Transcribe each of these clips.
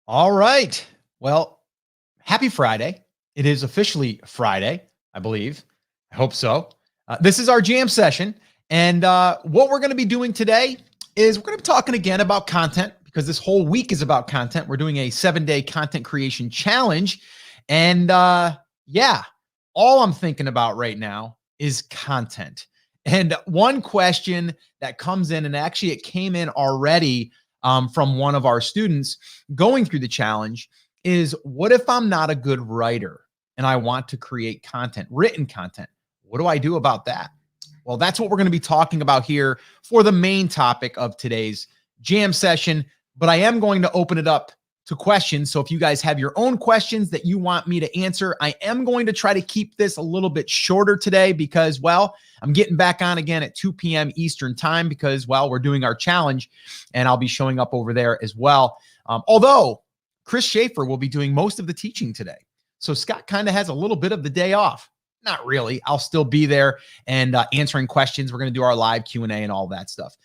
All right. Well, happy Friday. It is officially Friday, I believe. I hope so. This is our jam session. And what we're going to be doing today is we're going to be talking again about content because this whole week is about content. We're doing a 7-day content creation challenge. And yeah, all I'm thinking about right now is content. And one question that comes in, and actually it came in already from one of our students going through the challenge, is what if I'm not a good writer and I want to create content, written content? What do I do about that? Well, that's what we're going to be talking about here for the main topic of today's jam session. But I am going to open it up to questions. So if you guys have your own questions that you want me to answer, I am going to try to keep this a little bit shorter today because, well, I'm getting back on again at 2 p.m. Eastern time because, well, we're doing our challenge and I'll be showing up over there as well. Although Chris Schaefer will be doing most of the teaching today. So Scott kind of has a little bit of the day off. Not really. I'll still be there and answering questions. We're going to do our live Q&A and all that stuff.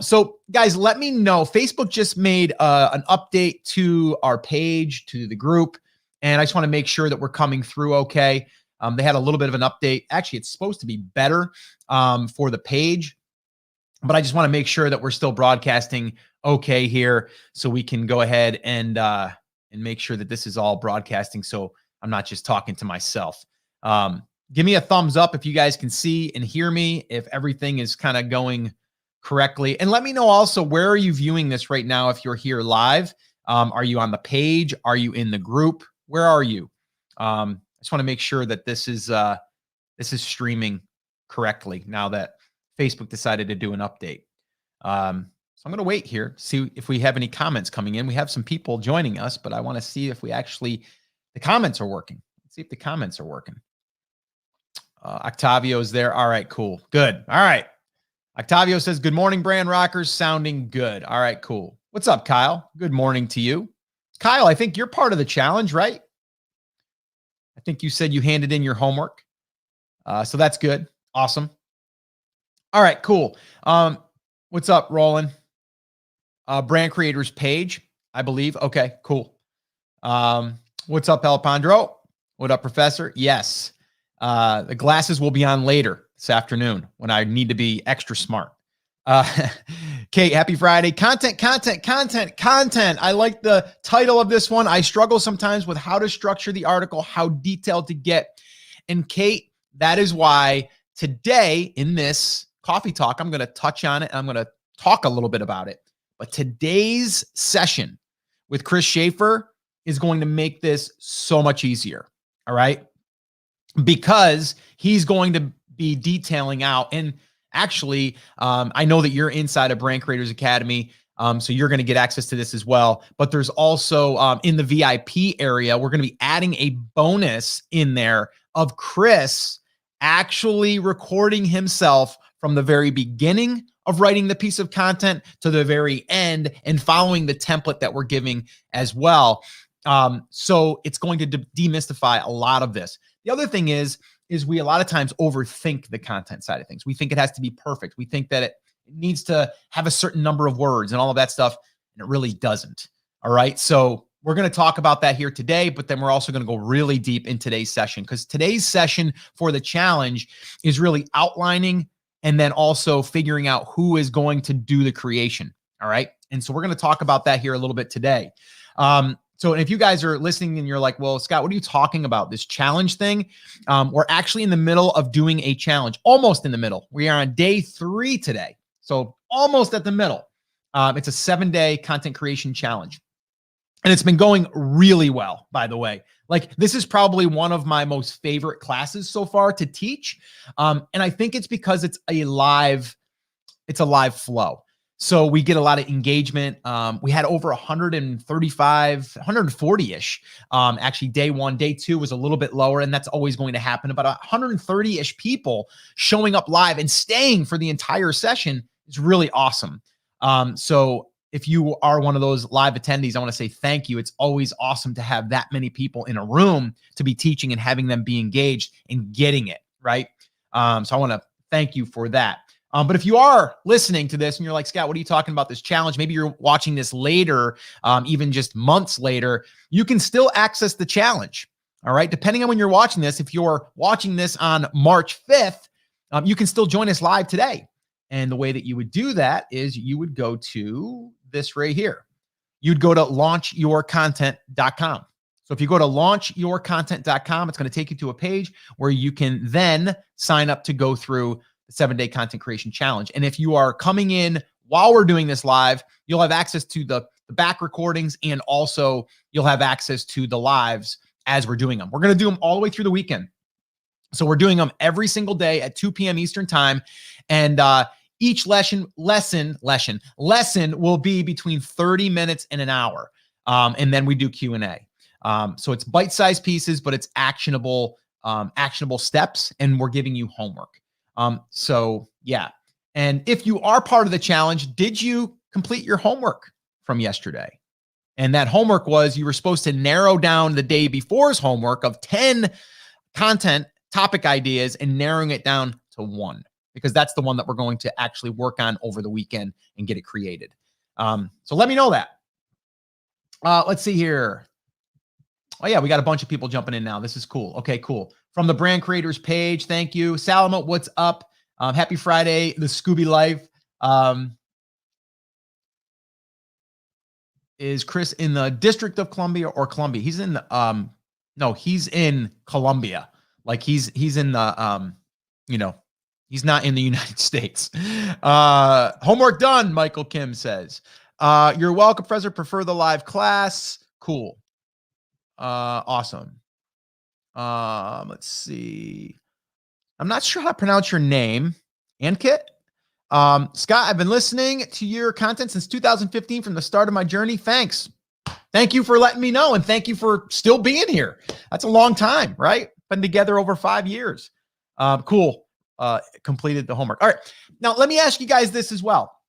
So guys, let me know. Facebook just made an update to our page, to the group, and I just want to make sure that we're coming through okay. They had a little bit of an update. Actually, it's supposed to be better for the page, but I just want to make sure that we're still broadcasting okay here so we can go ahead and make sure that this is all broadcasting so I'm not just talking to myself. Give me a thumbs up if you guys can see and hear me, if everything is kind of going correctly. And let me know also, where are you viewing this right now if you're here live? Are you on the page? Are you in the group? Where are you? I just want to make sure that this is streaming correctly now that Facebook decided to do an update. So I'm going to wait here, see if we have any comments coming in. We have some people joining us, but I want to see if the comments are working. Let's see if the comments are working. Octavio's there. All right, cool. Good. All right. Octavio says, good morning, Brand Rockers. Sounding good. All right, cool. What's up, Kyle? Good morning to you. Kyle, I think you're part of the challenge, right? I think you said you handed in your homework. So that's good. Awesome. All right, cool. What's up, Roland? Brand Creators page, I believe. Okay, cool. What's up, Alpandro? What up, Professor? Yes. The glasses will be on later this afternoon when I need to be extra smart. Kate, happy Friday. Content. I like the title of this one. I struggle sometimes with how to structure the article, how detailed to get. And Kate, that is why today in this coffee talk, I'm going to touch on it. And I'm going to talk a little bit about it. But today's session with Chris Schaefer is going to make this so much easier. All right. Because he's going to be detailing out. And actually, I know that you're inside of Brand Creators Academy, so you're going to get access to this as well. But there's also in the VIP area, we're going to be adding a bonus in there of Chris actually recording himself from the very beginning of writing the piece of content to the very end and following the template that we're giving as well. So it's going to demystify a lot of this. The other thing is we a lot of times overthink the content side of things. We think it has to be perfect. We think that it needs to have a certain number of words and all of that stuff, and it really doesn't. All right. So we're going to talk about that here today, but then we're also going to go really deep in today's session, because today's session for the challenge is really outlining and then also figuring out who is going to do the creation. All right. And so we're going to talk about that here a little bit today. So if you guys are listening and you're like, well, Scott, what are you talking about? This challenge thing? We're actually in the middle of doing a challenge, almost in the middle. We are on day 3 today. So almost at the middle. It's a 7-day content creation challenge. And it's been going really well, by the way. Like, this is probably one of my most favorite classes so far to teach. And I think it's because it's a live flow. So we get a lot of engagement. We had over 135, 140-ish. Actually, day 1, day 2 was a little bit lower, and that's always going to happen. About 130-ish people showing up live and staying for the entire session is really awesome. So if you are one of those live attendees, I want to say thank you. It's always awesome to have that many people in a room to be teaching and having them be engaged and getting it, right? So I want to thank you for that. But if you are listening to this and you're like, Scott, what are you talking about this challenge? Maybe you're watching this later, even just months later, you can still access the challenge. All right. Depending on when you're watching this, if you're watching this on March 5th, you can still join us live today. And the way that you would do that is you would go to this right here. You'd go to launchyourcontent.com. So if you go to launchyourcontent.com, it's going to take you to a page where you can then sign up to go through the 7-day content creation challenge. And if you are coming in while we're doing this live, you'll have access to the back recordings, and also you'll have access to the lives as we're doing them. We're going to do them all the way through the weekend. So we're doing them every single day at 2 p.m. Eastern time. And each lesson will be between 30 minutes and an hour. And then we do Q&A. So it's bite-sized pieces, but it's actionable steps, and we're giving you homework. So yeah. And if you are part of the challenge, did you complete your homework from yesterday? And that homework was, you were supposed to narrow down the day before's homework of 10 content topic ideas and narrowing it down to 1, because that's the one that we're going to actually work on over the weekend and get it created. So let me know that. Let's see here. Oh yeah, we got a bunch of people jumping in now. This is cool. Okay, cool. From the brand creators page, thank you. Salama, what's up? Happy Friday, the Scooby Life. Is Chris in the District of Columbia or Columbia? He's in the, no, he's in Columbia. Like he's in the, he's not in the United States. Homework done, Michael Kim says. You're welcome, Professor. Prefer the live class. Cool. Awesome. Let's see. I'm not sure how to pronounce your name. Ankit? Scott, I've been listening to your content since 2015 from the start of my journey. Thanks. Thank you for letting me know. And thank you for still being here. That's a long time, right? Been together over 5 years. Cool. Completed the homework. All right. Now let me ask you guys this as well.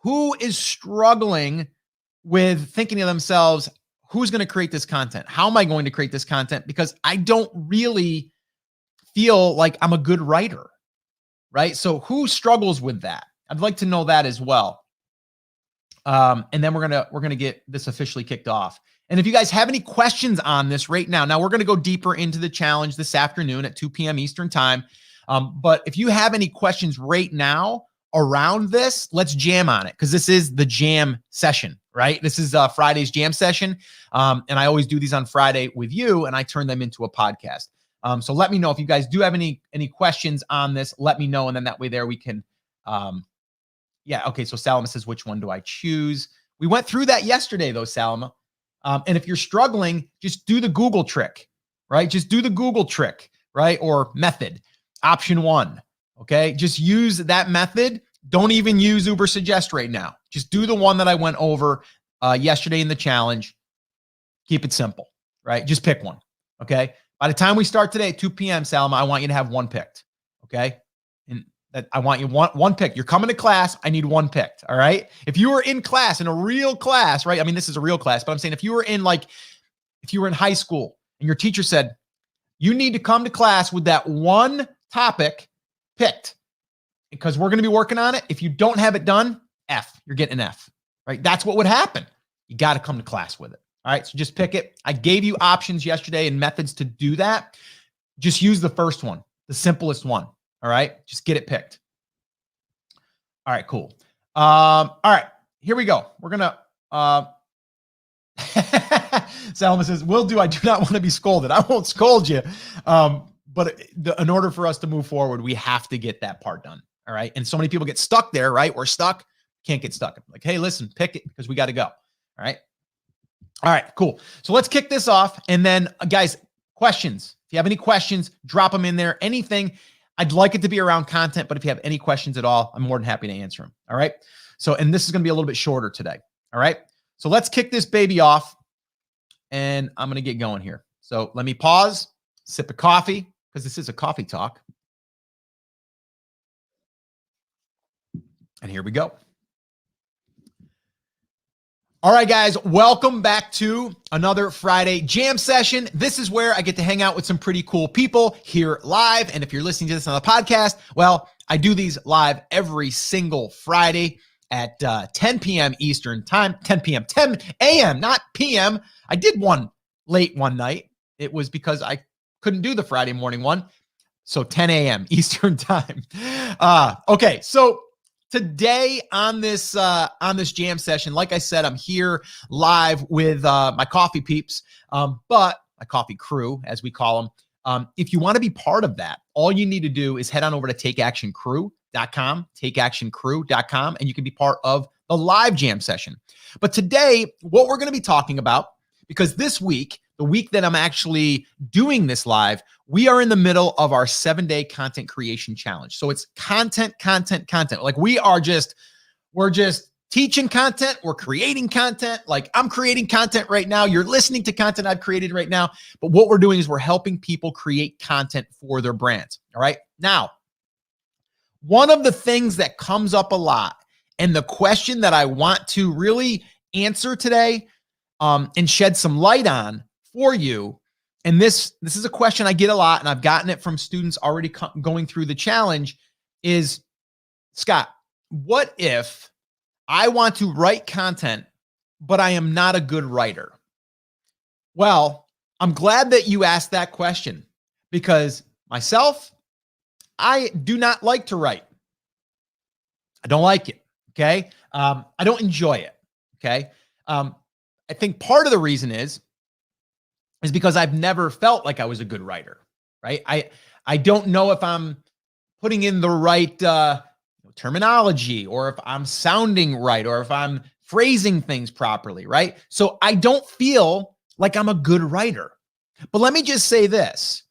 Who is struggling with thinking to themselves, who's going to create this content? How am I going to create this content? Because I don't really feel like I'm a good writer, right? So who struggles with that? I'd like to know that as well. And then we're gonna get this officially kicked off. And if you guys have any questions on this right now, we're gonna go deeper into the challenge this afternoon at 2 p.m. Eastern time. But if you have any questions right now around this, let's jam on it, because this is the jam session, right? This is Friday's jam session. And I always do these on Friday with you, and I turn them into a podcast. So let me know if you guys do have any questions on this. Let me know, and then that way there we can. Yeah, okay. So Salama says, which one do I choose? We went through that yesterday, though, Salama. And if you're struggling, just do the Google trick, right? Just do the Google trick, right? Or method. Option 1. Okay, just use that method. Don't even use Uber Suggest right now. Just do the one that I went over yesterday in the challenge. Keep it simple, right? Just pick one. Okay. By the time we start today at 2 p.m., Salma, I want you to have one picked. Okay. And that I want you one pick. You're coming to class. I need one picked. All right. If you were in class, in a real class, right? I mean, this is a real class, but I'm saying if you were in high school and your teacher said, you need to come to class with that one topic picked because we're going to be working on it. If you don't have it done, F, you're getting an F, right? That's what would happen. You got to come to class with it. All right, so just pick it. I gave you options yesterday and methods to do that. Just use the first one, the simplest one. All right, just get it picked. All right, cool. All right, here we go. We're gonna. Salma says, "Will do. I do not want to be scolded. I won't scold you, but in order for us to move forward, we have to get that part done. All right, and so many people get stuck there. Right, we're stuck. Can't get stuck. Like, hey, listen, pick it because we got to go. All right." All right, cool. So let's kick this off. And then guys, questions. If you have any questions, drop them in there. Anything. I'd like it to be around content, but if you have any questions at all, I'm more than happy to answer them. All right. So, and this is going to be a little bit shorter today. All right. So let's kick this baby off and I'm going to get going here. So let me pause, sip of coffee, because this is a coffee talk. And here we go. All right, guys, welcome back to another Friday jam session. This is where I get to hang out with some pretty cool people here live. And if you're listening to this on the podcast, well, I do these live every single Friday at 10 p.m. Eastern time, 10 p.m., 10 a.m., not p.m. I did one late one night. It was because I couldn't do the Friday morning one. So 10 a.m. Eastern time. Okay, so today on this jam session, like I said, I'm here live with my coffee peeps, but my coffee crew, as we call them. If you want to be part of that, all you need to do is head on over to takeactioncrew.com, takeactioncrew.com, and you can be part of the live jam session. But today, what we're going to be talking about, because this week, the week that I'm actually doing this live, we are in the middle of our 7-day content creation challenge. So it's content. Like we're just teaching content. We're creating content. Like I'm creating content right now. You're listening to content I've created right now. But what we're doing is we're helping people create content for their brands. All right. Now, one of the things that comes up a lot, and the question that I want to really answer today and shed some light on for you, and this is a question I get a lot, and I've gotten it from students already going through the challenge, is, Scott, what if I want to write content, but I am not a good writer? Well, I'm glad that you asked that question, because myself, I do not like to write. I don't like it. Okay. I don't enjoy it. Okay. I think part of the reason is because I've never felt like I was a good writer, right? I don't know if I'm putting in the right terminology, or if I'm sounding right, or if I'm phrasing things properly, right? So I don't feel like I'm a good writer. But let me just say this.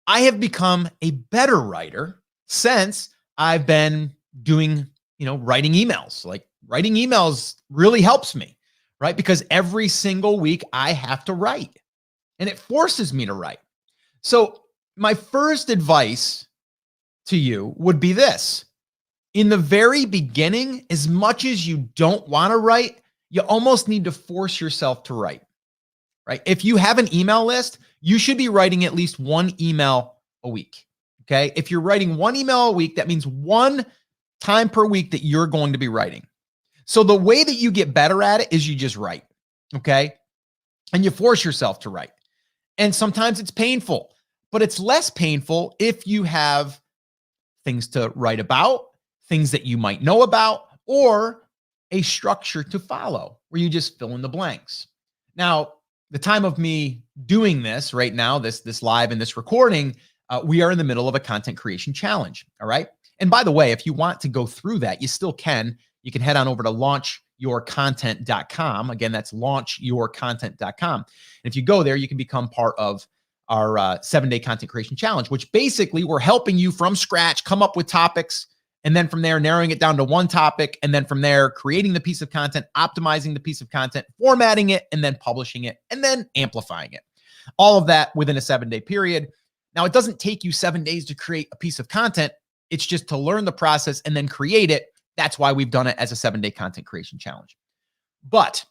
I have become a better writer since I've been doing, writing emails. Like writing emails really helps me, right? Because every single week I have to write, and it forces me to write. So my first advice to you would be this. In the very beginning, as much as you don't want to write, you almost need to force yourself to write, right? If you have an email list, you should be writing at least one email a week, okay? If you're writing one email a week, that means one time per week that you're going to be writing. So the way that you get better at it is you just write, okay? And you force yourself to write. And sometimes it's painful, but it's less painful if you have things to write about, things that you might know about, or a structure to follow where you just fill in the blanks. Now, the time of me doing this right now, this live and this recording, we are in the middle of a content creation challenge. All right. And by the way, if you want to go through that, you still can. You can head on over to launchyourcontent.com. Again, that's launchyourcontent.com. And if you go there, you can become part of our 7-day content creation challenge, which basically we're helping you from scratch come up with topics, and then from there, narrowing it down to one topic, and then from there, creating the piece of content, optimizing the piece of content, formatting it, and then publishing it, and then amplifying it. All of that within a 7-day period. Now, it doesn't take you 7 days to create a piece of content. It's just to learn the process and then create it. That's why we've done it as a 7-day content creation challenge. But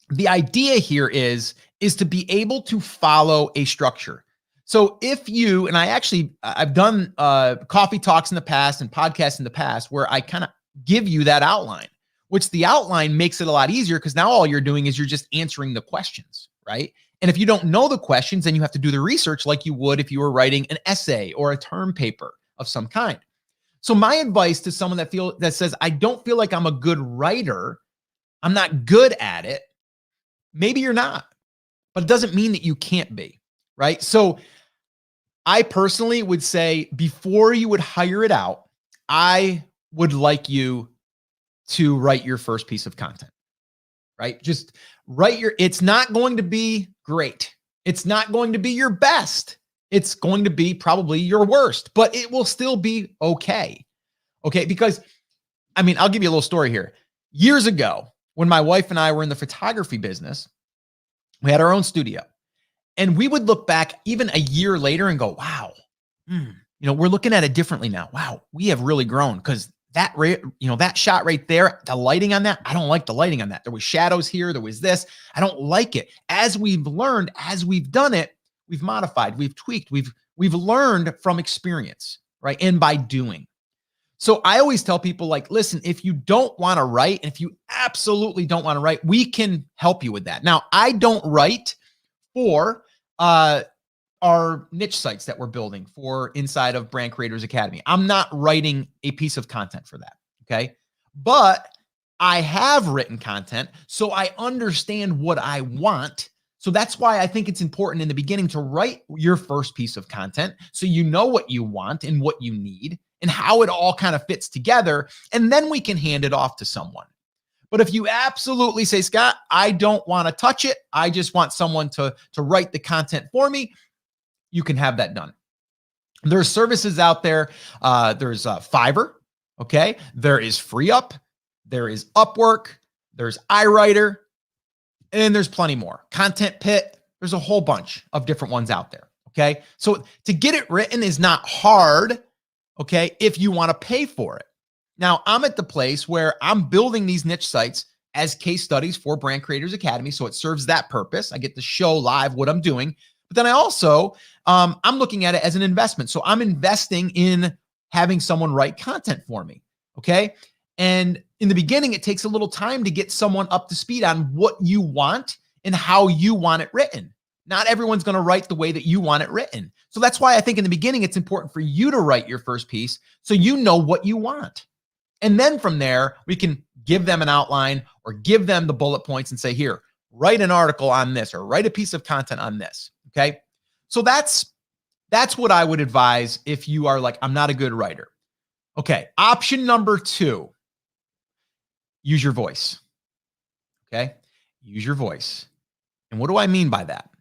the idea here is to be able to follow a structure. So if you, and I've done coffee talks in the past and podcasts in the past where I kind of give you that outline, which the outline makes it a lot easier because now all you're doing is you're just answering the questions, right? And if you don't know the questions, then you have to do the research like you would if you were writing an essay or a term paper of some kind. So my advice to someone that says, I don't feel like I'm a good writer, I'm not good at it, maybe you're not, but it doesn't mean that you can't be, right? So I personally would say before you would hire it out, I would like you to write your first piece of content, right? Just it's not going to be great. It's not going to be your best. It's going to be probably your worst, but it will still be okay. Okay. Because I'll give you a little story here. Years ago, when my wife and I were in the photography business, we had our own studio, and we would look back even a year later and go, wow, we're looking at it differently now. Wow, we have really grown because that that shot right there, the lighting on that, I don't like the lighting on that. There was shadows here, there was this. I don't like it. As we've learned, as we've done it, we've modified, we've tweaked, we've learned from experience, right? And by doing. So I always tell people, like, listen, if you don't want to write, and if you absolutely don't want to write, we can help you with that. Now, I don't write for our niche sites that we're building for inside of Brand Creators Academy. I'm not writing a piece of content for that. Okay. But I have written content, so I understand what I want. So that's why I think it's important in the beginning to write your first piece of content so you know what you want and what you need and how it all kind of fits together. And then we can hand it off to someone. But if you absolutely say, Scott, I don't want to touch it, I just want someone to write the content for me, you can have that done. There's services out there. There's Fiverr. Okay. There is FreeUp. There is Upwork. There's iWriter. And there's plenty more. Content Pit. There's a whole bunch of different ones out there. Okay. So to get it written is not hard. Okay. If you want to pay for it. Now, I'm at the place where I'm building these niche sites as case studies for Brand Creators Academy. So it serves that purpose. I get to show live what I'm doing. But then I also, I'm looking at it as an investment. So I'm investing in having someone write content for me. Okay. And in the beginning, it takes a little time to get someone up to speed on what you want and how you want it written. Not everyone's going to write the way that you want it written. So that's why I think in the beginning, it's important for you to write your first piece so you know what you want. And then from there, we can give them an outline or give them the bullet points and say, here, write an article on this or write a piece of content on this. Okay. So that's what I would advise if you are like, I'm not a good writer. Okay. Option number 2, use your voice. Okay. Use your voice. And what do I mean by that?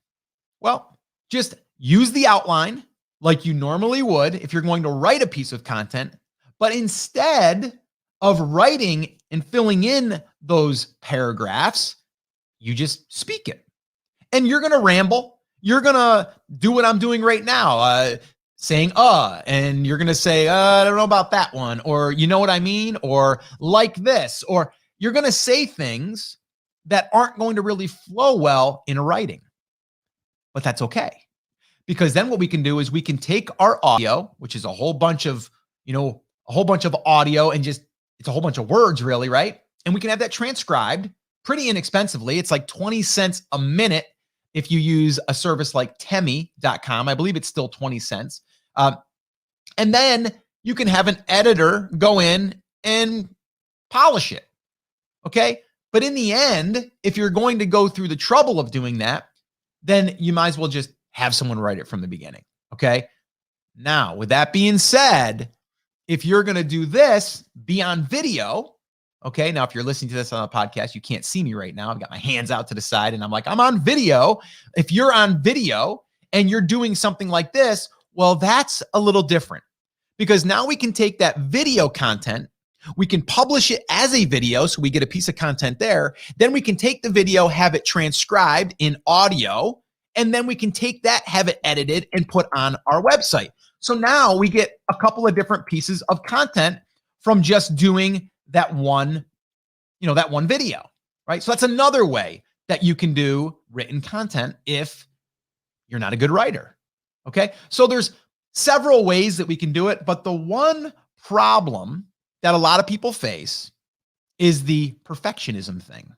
Well, just use the outline like you normally would if you're going to write a piece of content, but instead of writing and filling in those paragraphs, you just speak it. And you're going to ramble. You're going to do what I'm doing right now, saying, and you're going to say, I don't know about that one, or you know what I mean, or like this, or you're going to say things that aren't going to really flow well in writing. But that's okay. Because then what we can do is we can take our audio, which is a whole bunch of audio and just, it's a whole bunch of words really, right? And we can have that transcribed pretty inexpensively. It's like 20 cents a minute if you use a service like Temi.com. I believe it's still 20 cents. And then you can have an editor go in and polish it. Okay. But in the end, if you're going to go through the trouble of doing that, then you might as well just have someone write it from the beginning. Okay. Now, with that being said, if you're going to do this, be on video. Okay. Now, if you're listening to this on a podcast, you can't see me right now. I've got my hands out to the side and I'm like, I'm on video. If you're on video and you're doing something like this, well, that's a little different because now we can take that video content, we can publish it as a video. So we get a piece of content there. Then we can take the video, have it transcribed in audio, and then we can take that, have it edited and put on our website. So now we get a couple of different pieces of content from just doing that one video, right? So that's another way that you can do written content if you're not a good writer. Okay. So there's several ways that we can do it, but the one problem that a lot of people face is the perfectionism thing,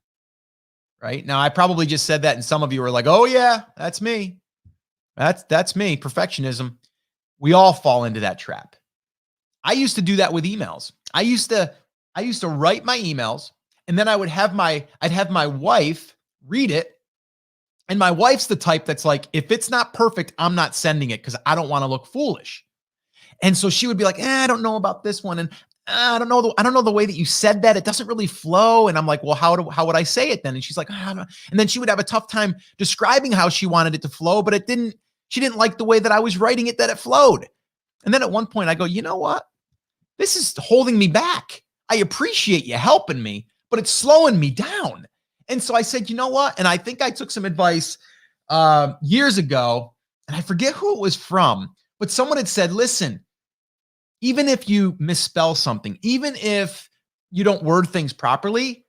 right? Now, I probably just said that and some of you are like, oh yeah, that's me. That's me, perfectionism. We all fall into that trap. I used to do that with emails. I used to write my emails and then I'd have my wife read it. And my wife's the type that's like, if it's not perfect, I'm not sending it because I don't want to look foolish. And so she would be like, I don't know about this one. And I don't know the way that you said that. It doesn't really flow. And I'm like, well, how would I say it then? And she's like, I don't know. And then she would have a tough time describing how she wanted it to flow, but she didn't like the way that I was writing it, that it flowed. And then at one point I go, you know what? This is holding me back. I appreciate you helping me, but it's slowing me down. And so I said, you know what? And I think I took some advice years ago, and I forget who it was from, but someone had said, listen, even if you misspell something, even if you don't word things properly,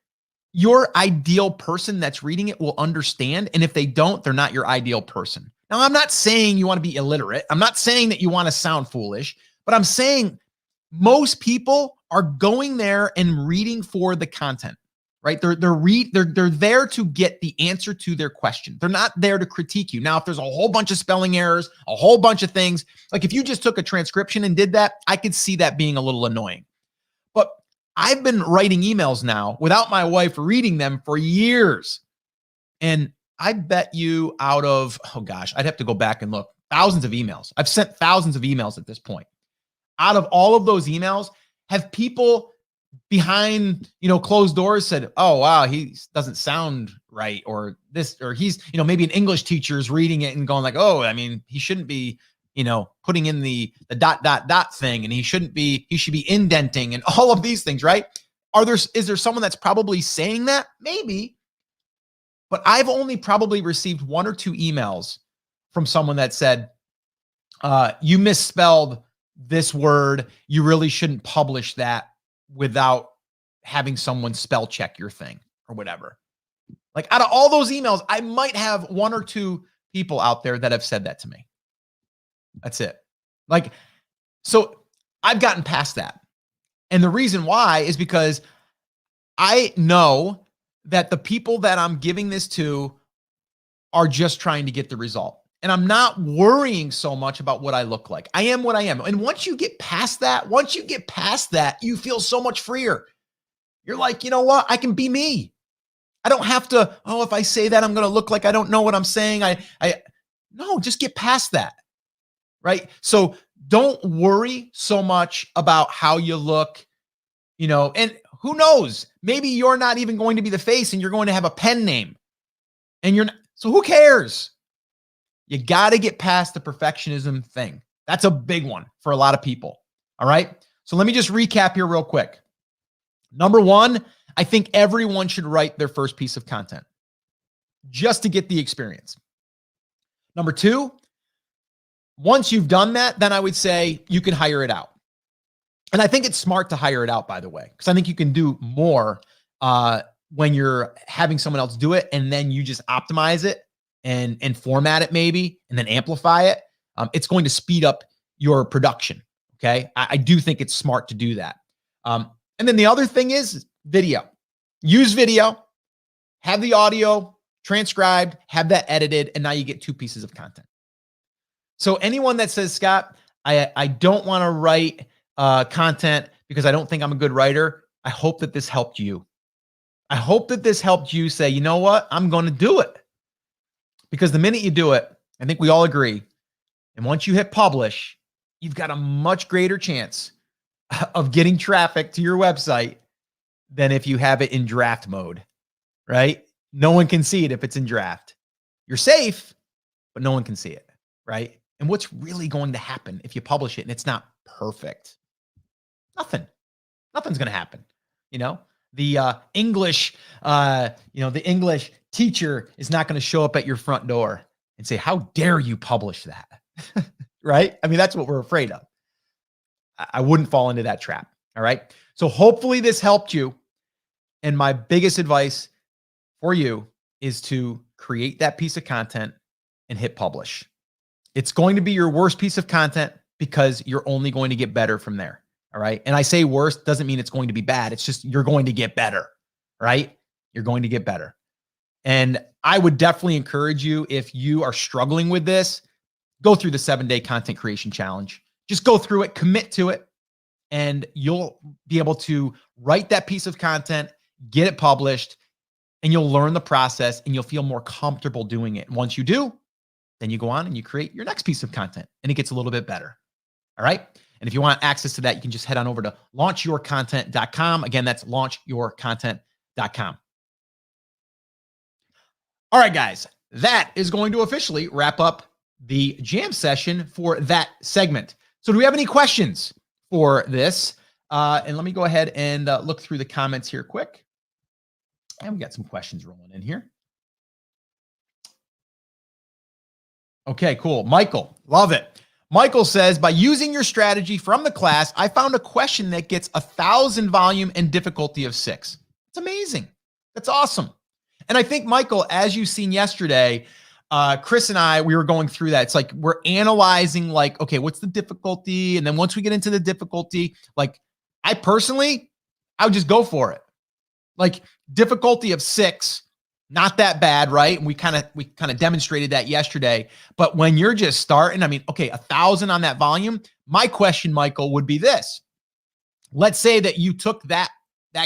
your ideal person that's reading it will understand. And if they don't, they're not your ideal person. Now, I'm not saying you want to be illiterate. I'm not saying that you want to sound foolish, but I'm saying most people are going there and reading for the content, right? They're there to get the answer to their question. They're not there to critique you. Now, if there's a whole bunch of spelling errors, a whole bunch of things, like if you just took a transcription and did that, I could see that being a little annoying. But I've been writing emails now without my wife reading them for years. And I bet you out of, oh gosh, I'd have to go back and look, thousands of emails. I've sent thousands of emails at this point. Out of all of those emails, have people behind, closed doors said, oh, wow, he doesn't sound right, or this, or he's, maybe an English teacher is reading it and going like, oh, I mean, he shouldn't be, putting in the ... thing, and he should be indenting and all of these things, right? Is there someone that's probably saying that? Maybe. But I've only probably received one or two emails from someone that said, you misspelled this word. You really shouldn't publish that without having someone spell check your thing or whatever. Like out of all those emails, I might have one or two people out there that have said that to me. That's it. Like, so I've gotten past that. And the reason why is because I know that the people that I'm giving this to are just trying to get the result. And I'm not worrying so much about what I look like. I am what I am. And once you get past that, you feel so much freer. You're like, you know what? I can be me. I don't have to, if I say that, I'm going to look like I don't know what I'm saying. No, just get past that. Right? So don't worry so much about how you look, and who knows? Maybe you're not even going to be the face and you're going to have a pen name. And you're not, so who cares? You got to get past the perfectionism thing. That's a big one for a lot of people. All right. So let me just recap here real quick. Number one, I think everyone should write their first piece of content just to get the experience. Number two, once you've done that, then I would say you can hire it out. And I think it's smart to hire it out, by the way, because I think you can do more when you're having someone else do it, and then you just optimize it and format it maybe, and then amplify it. It's going to speed up your production. Okay. I do think it's smart to do that. And then the other thing is video. Use video, have the audio transcribed, have that edited, and now you get two pieces of content. So anyone that says, Scott, I don't want to write content because I don't think I'm a good writer, I hope that this helped you. I hope that this helped you say, you know what? I'm going to do it. Because the minute you do it, I think we all agree, and once you hit publish, you've got a much greater chance of getting traffic to your website than if you have it in draft mode, right? No one can see it if it's in draft. You're safe, but no one can see it, right? And what's really going to happen if you publish it and it's not perfect? Nothing's going to happen. The English teacher is not going to show up at your front door and say, how dare you publish that? Right? I mean, that's what we're afraid of. I wouldn't fall into that trap. All right. So hopefully this helped you. And my biggest advice for you is to create that piece of content and hit publish. It's going to be your worst piece of content because you're only going to get better from there. All right. And I say worst doesn't mean it's going to be bad. It's just you're going to get better, right? You're going to get better. And I would definitely encourage you, if you are struggling with this, go through the 7-day content creation challenge. Just go through it, commit to it, and you'll be able to write that piece of content, get it published, and you'll learn the process and you'll feel more comfortable doing it. And once you do, then you go on and you create your next piece of content and it gets a little bit better. All right. And if you want access to that, you can just head on over to launchyourcontent.com. Again, that's launchyourcontent.com. All right, guys, that is going to officially wrap up the jam session for that segment. So do we have any questions for this? And let me go ahead and look through the comments here quick. And we got some questions rolling in here. Okay, cool. Michael, love it. Michael says, by using your strategy from the class, I found a question that gets 1,000 volume and difficulty of 6. It's amazing. That's awesome. And I think, Michael, as you've seen yesterday, Chris and I, we were going through that. It's like we're analyzing, like, okay, what's the difficulty? And then once we get into the difficulty, like I personally, I would just go for it. Like difficulty of 6, not that bad, right? And we kind of demonstrated that yesterday. But when you're just starting, I mean, okay, 1,000 on that volume. My question, Michael, would be this. Let's say that you took that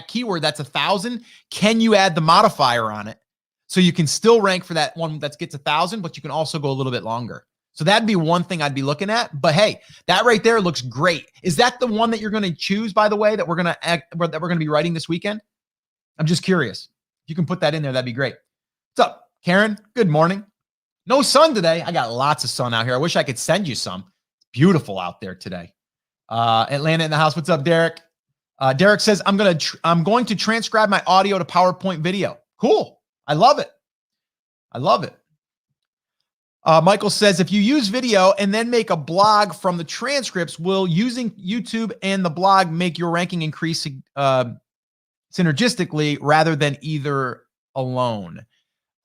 keyword that's 1,000. Can you add the modifier on it? So you can still rank for that one that gets 1,000, but you can also go a little bit longer. So that'd be one thing I'd be looking at. But hey, that right there looks great. Is that the one that you're going to choose, by the way, that we're going to be writing this weekend? I'm just curious. If you can put that in there, that'd be great. What's up, Karen? Good morning. No sun today. I got lots of sun out here. I wish I could send you some. It's beautiful out there today. Atlanta in the house. What's up, Derek? Derek says, I'm going to transcribe my audio to PowerPoint video. Cool. I love it. I love it. Michael says, if you use video and then make a blog from the transcripts, will using YouTube and the blog make your ranking increase synergistically rather than either alone?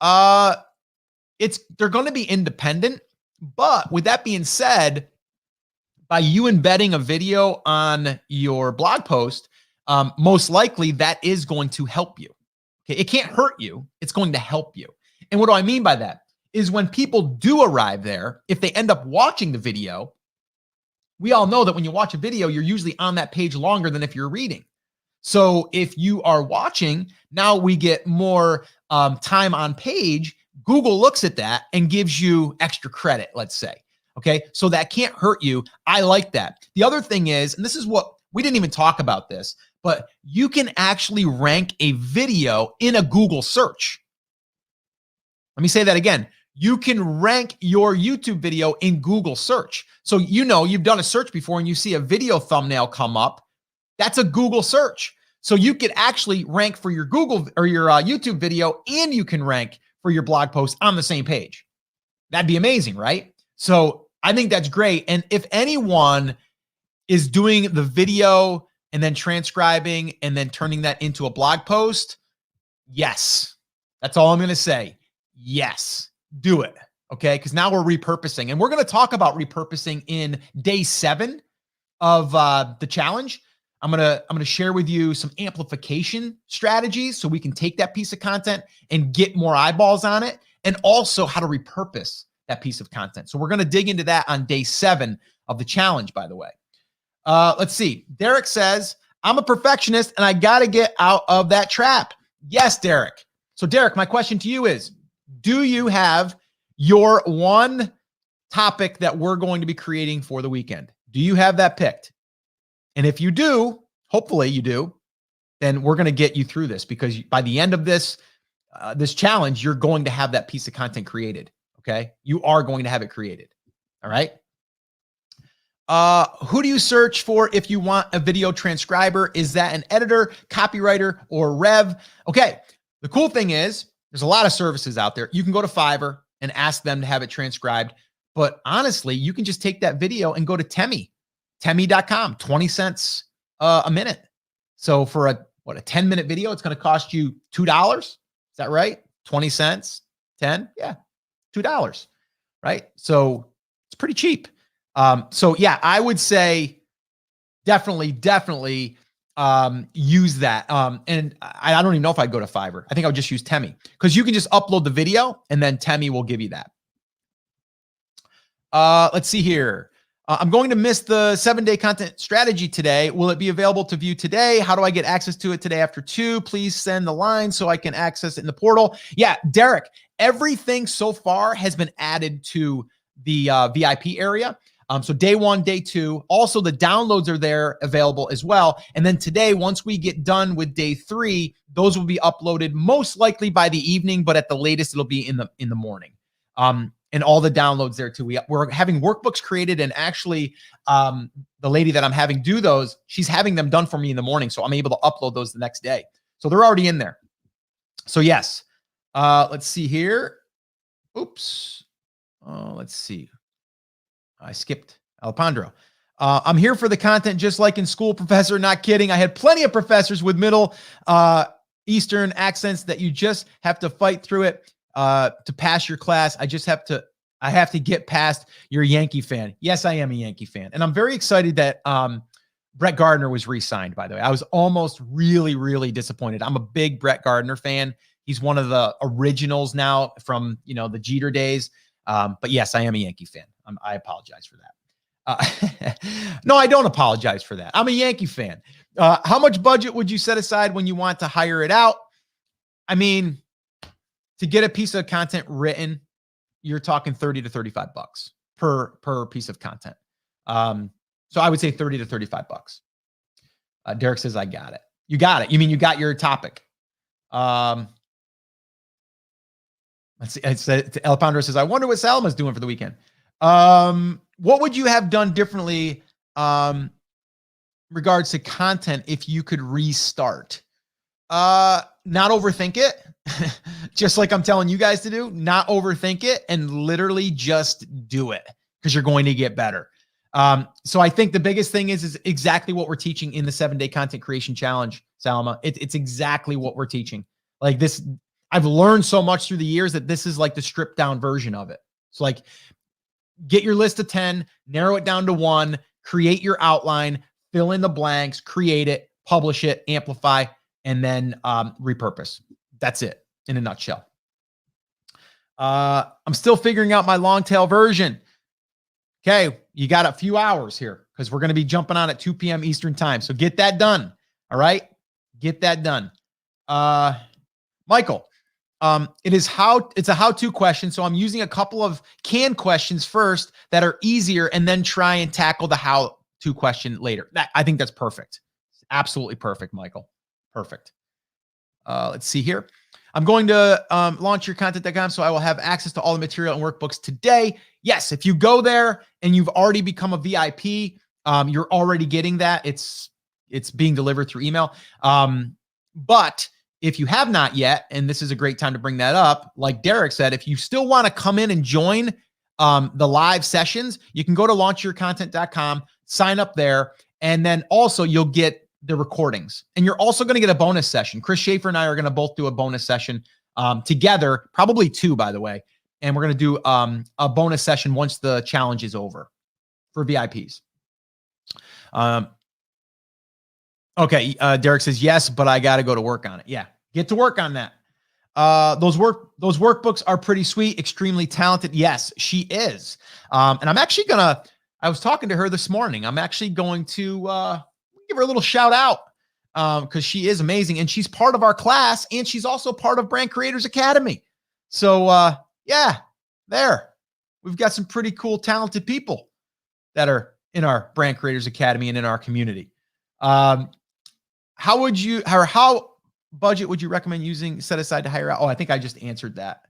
They're going to be independent, but with that being said, by you embedding a video on your blog post, most likely that is going to help you. Okay, it can't hurt you. It's going to help you. And what do I mean by that? Is when people do arrive there, if they end up watching the video, we all know that when you watch a video, you're usually on that page longer than if you're reading. So if you are watching, now we get more time on page. Google looks at that and gives you extra credit, let's say. Okay, so that can't hurt you. I like that. The other thing is, and this is what we didn't even talk about this, but you can actually rank a video in a Google search. Let me say that again. You can rank your YouTube video in Google search. So you've done a search before and you see a video thumbnail come up. That's a Google search. So you could actually rank for your Google or your YouTube video, and you can rank for your blog post on the same page. That'd be amazing, right? So I think that's great. And if anyone is doing the video and then transcribing and then turning that into a blog post, yes. That's all I'm going to say. Yes, do it. Okay. Because now we're repurposing, and we're going to talk about repurposing in day 7 of the challenge. I'm going to share with you some amplification strategies so we can take that piece of content and get more eyeballs on it, and also how to repurpose that piece of content. So we're going to dig into that on day 7 of the challenge, by the way. Let's see. Derek says, I'm a perfectionist and I got to get out of that trap. Yes, Derek. So Derek, my question to you is, do you have your one topic that we're going to be creating for the weekend? Do you have that picked? And if you do, hopefully you do, then we're going to get you through this, because by the end of this challenge, you're going to have that piece of content created. Okay. You are going to have it created. All right. Who do you search for if you want a video transcriber? Is that an editor, copywriter, or Rev? Okay. The cool thing is there's a lot of services out there. You can go to Fiverr and ask them to have it transcribed. But honestly, you can just take that video and go to Temi.com, 20 cents a minute. So for a 10-minute video, it's going to cost you $2. Is that right? 20 cents, 10. Yeah. $2. Right. So it's pretty cheap. So yeah, I would say definitely use that. And I don't even know if I'd go to Fiverr. I think I would just use Temi, because you can just upload the video and then Temi will give you that. Let's see here. I'm going to miss the 7-day content strategy today. Will it be available to view today? How do I get access to it today after 2? Please send the line so I can access it in the portal. Yeah, Derek, everything so far has been added to the VIP area. So day 1, day 2, also the downloads are there available as well. And then today, once we get done with day 3, those will be uploaded most likely by the evening, but at the latest, it'll be in the morning. And all the downloads there too. We're having workbooks created, and actually the lady that I'm having do those, she's having them done for me in the morning. So I'm able to upload those the next day. So they're already in there. So yes, let's see here. Oops. Let's see. I skipped Alejandro. I'm here for the content, just like in school, professor. Not kidding. I had plenty of professors with Middle Eastern accents that you just have to fight through it to pass your class. I have to get past your Yankee fan. Yes, I am a Yankee fan. And I'm very excited that Brett Gardner was re-signed, by the way. I was almost really, really disappointed. I'm a big Brett Gardner fan. He's one of the originals now from, the Jeter days. But yes, I am a Yankee fan. I apologize for that. No, I don't apologize for that. I'm a Yankee fan. How much budget would you set aside when you want to hire it out? I mean, to get a piece of content written, you're talking 30 to 35 bucks per piece of content. So I would say 30 to 35 bucks. Derek says, I got it. You got it. You mean you got your topic? Let's see. El Pounder says, I wonder what Salma's doing for the weekend. What would you have done differently regards to content if you could restart? Not overthink it. Just like I'm telling you guys to do. Not overthink it and literally just do it because you're going to get better. So I think the biggest thing is exactly what we're teaching in the 7-day content creation challenge, Salma. It's exactly what we're teaching. Like this, I've learned so much through the years that this is like the stripped down version of it. It's like, get your list of 10, narrow it down to 1, create your outline, fill in the blanks, create it, publish it, amplify, and then repurpose. That's it in a nutshell. I'm still figuring out my long tail version. Okay, you got a few hours here because we're going to be jumping on at 2 p.m. Eastern time. So get that done. All right, get that done. Michael, it's a how-to question. So I'm using a couple of canned questions first that are easier and then try and tackle the how-to question later. I think that's perfect. Absolutely perfect, Michael. Perfect. Let's see here. I'm going to launchyourcontent.com, so I will have access to all the material and workbooks today. Yes, if you go there and you've already become a VIP, you're already getting that. It's being delivered through email. But if you have not yet, and this is a great time to bring that up, like Derek said, if you still want to come in and join the live sessions, you can go to launchyourcontent.com, sign up there, and then also you'll get the recordings. And you're also going to get a bonus session. Chris Schaefer and I are going to both do a bonus session together, probably 2, by the way. And we're going to do a bonus session once the challenge is over for VIPs. Okay, Derek says, yes, but I got to go to work on it. Yeah, get to work on that. Those workbooks are pretty sweet, extremely talented. Yes, she is. And I'm actually I was talking to her this morning. I'm actually going to give her a little shout out because she is amazing. And she's part of our class, and she's also part of Brand Creators Academy. So yeah, we've got some pretty cool, talented people that are in our Brand Creators Academy and in our community. How budget would you recommend set aside to hire out? Oh, I think I just answered that.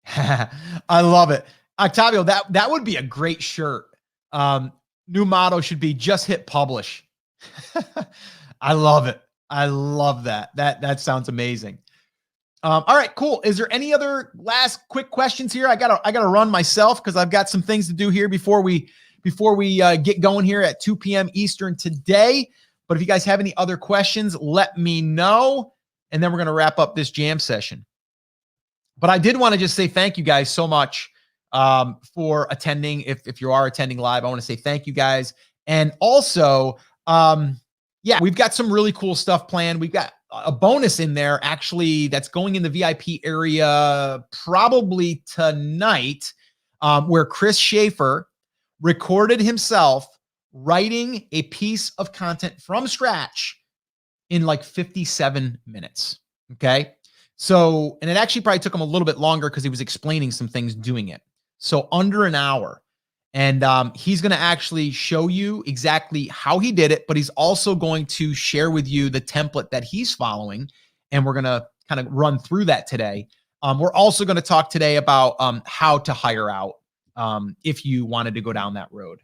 I love it. Octavio, that would be a great shirt. New motto should be just hit publish. I love it. I love that. That sounds amazing. All right, cool. Is there any other last quick questions here? I gotta run myself because I've got some things to do here before we get going here at 2 p.m. Eastern today. But if you guys have any other questions, let me know. And then we're going to wrap up this jam session. But I did want to just say thank you guys so much for attending. If you are attending live, I want to say thank you guys. And also, yeah, we've got some really cool stuff planned. We've got a bonus in there, actually, that's going in the VIP area probably tonight, where Chris Schaefer recorded himself writing a piece of content from scratch in like 57 minutes. Okay. So, and it actually probably took him a little bit longer because he was explaining some things doing it. So under an hour. And he's going to actually show you exactly how he did it, but he's also going to share with you the template that he's following. And we're going to kind of run through that today. We're also going to talk today about how to hire out if you wanted to go down that road.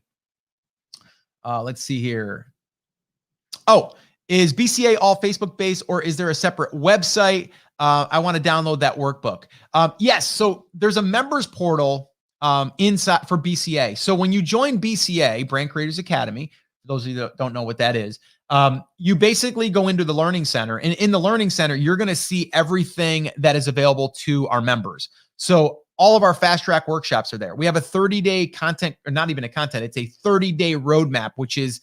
Let's see here. Oh, is BCA all Facebook based, or is there a separate website? I want to download that workbook. Yes. So there's a members portal inside for BCA. So when you join BCA, Brand Creators Academy, for those of you that don't know what that is, you basically go into the Learning Center. And in the Learning Center, you're going to see everything that is available to our members. So all of our fast track workshops are there. We have a 30-day content, or not even a content, it's a 30-day roadmap, which is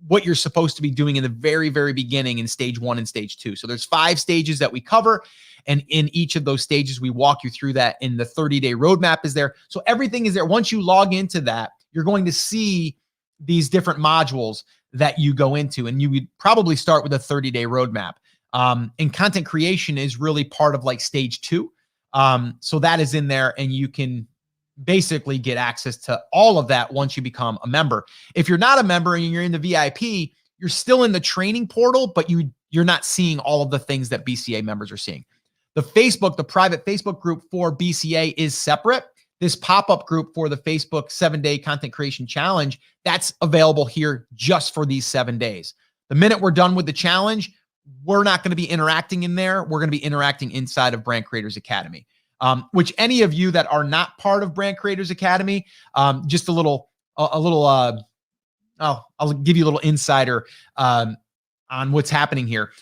what you're supposed to be doing in the very, very beginning in stage 1 and stage 2. So there's 5 stages that we cover. And in each of those stages, we walk you through that. And the 30-day roadmap is there. So everything is there. Once you log into that, you're going to see these different modules that you go into. And you would probably start with a 30-day roadmap. And content creation is really part of like stage 2. So that is in there, and you can basically get access to all of that once you become a member. If you're not a member and you're in the VIP, you're still in the training portal, but you're not seeing all of the things that BCA members are seeing. The private Facebook group for BCA is separate. This pop-up group for the Facebook 7-day content creation challenge, that's available here just for these 7 days. The minute we're done with the challenge, we're not going to be interacting in there. We're going to be interacting inside of Brand Creators Academy, which any of you that are not part of Brand Creators Academy, just I'll give you a little insider on what's happening here.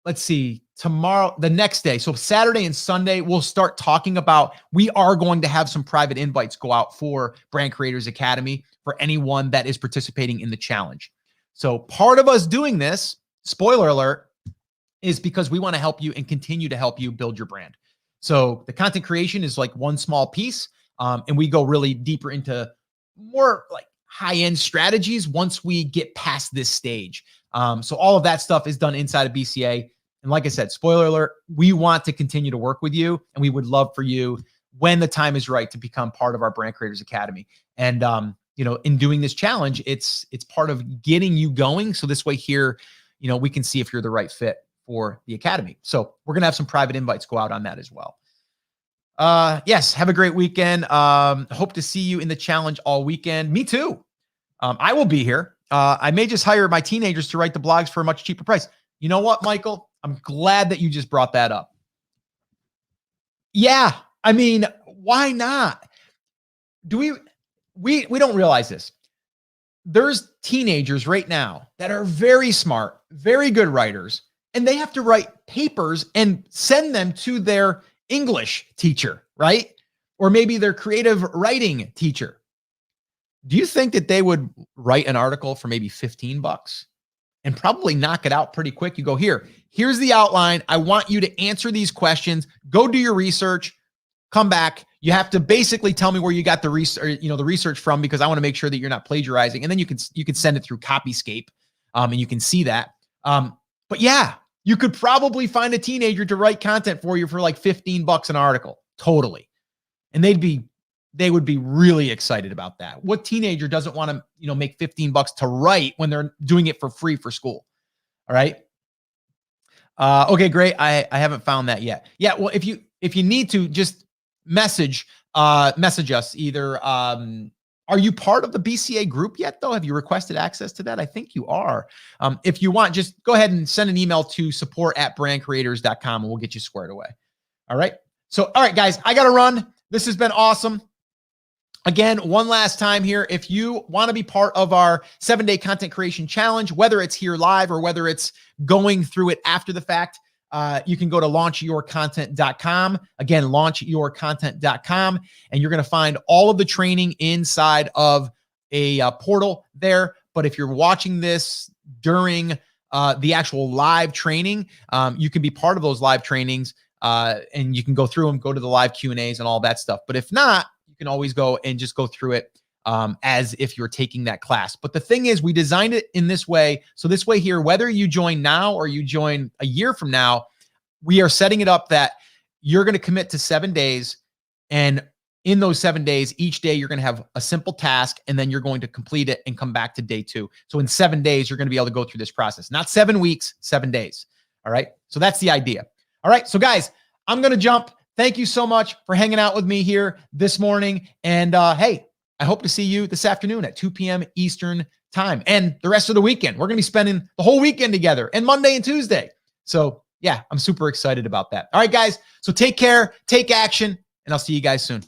Let's see, tomorrow, the next day, so Saturday and Sunday, we'll start talking about, we are going to have some private invites go out for Brand Creators Academy for anyone that is participating in the challenge. So part of us doing this, spoiler alert, is because we want to help you and continue to help you build your brand. So the content creation is like one small piece, and we go really deeper into more like high-end strategies once we get past this stage. So all of that stuff is done inside of BCA. And like I said, spoiler alert, we want to continue to work with you, and we would love for you, when the time is right, to become part of our Brand Creators Academy. And in doing this challenge, it's part of getting you going. So this way here, we can see if you're the right fit for the Academy. So we're going to have some private invites go out on that as well. Yes, have a great weekend. Hope to see you in the challenge all weekend. Me too. I will be here. I may just hire my teenagers to write the blogs for a much cheaper price. You know what, Michael? I'm glad that you just brought that up. Yeah, I mean, why not? We don't realize this. There's teenagers right now that are very smart, very good writers, and they have to write papers and send them to their English teacher, right? Or maybe their creative writing teacher. Do you think that they would write an article for maybe $15 and probably knock it out pretty quick? You go, here's the outline. I want you to answer these questions. Go do your research. Come back. You have to basically tell me where you got the research from, because I want to make sure that you're not plagiarizing. And then you can send it through Copyscape, and you can see that. But yeah, you could probably find a teenager to write content for you for like $15 an article. Totally. And they would be really excited about that. What teenager doesn't want to, make $15 to write when they're doing it for free for school? All right. Okay, great. I haven't found that yet. Yeah. Well, if you need to, just message us either. Are you part of the BCA group yet though? Have you requested access to that? I think you are. If you want, just go ahead and send an email to support@brandcreators.com and we'll get you squared away. All right. So, all right, guys, I got to run. This has been awesome. Again, one last time here, if you want to be part of our 7-day content creation challenge, whether it's here live or whether it's going through it after the fact, you can go to launchyourcontent.com. Again, launchyourcontent.com, and you're going to find all of the training inside of a portal there. But if you're watching this during the actual live training, you can be part of those live trainings, and you can go through them, go to the live Q&As and all that stuff. But if not, you can always go and just go through it as if you're taking that class. But the thing is, we designed it in this way. So this way here, whether you join now or you join a year from now, we are setting it up that you're going to commit to 7 days. And in those 7 days, each day, you're going to have a simple task, and then you're going to complete it and come back to day 2. So in 7 days, you're going to be able to go through this process, not 7 weeks, 7 days. All right. So that's the idea. All right. So guys, I'm going to jump. Thank you so much for hanging out with me here this morning. And hey, I hope to see you this afternoon at 2 p.m. Eastern time and the rest of the weekend. We're going to be spending the whole weekend together, and Monday and Tuesday. So yeah, I'm super excited about that. All right, guys. So take care, take action, and I'll see you guys soon.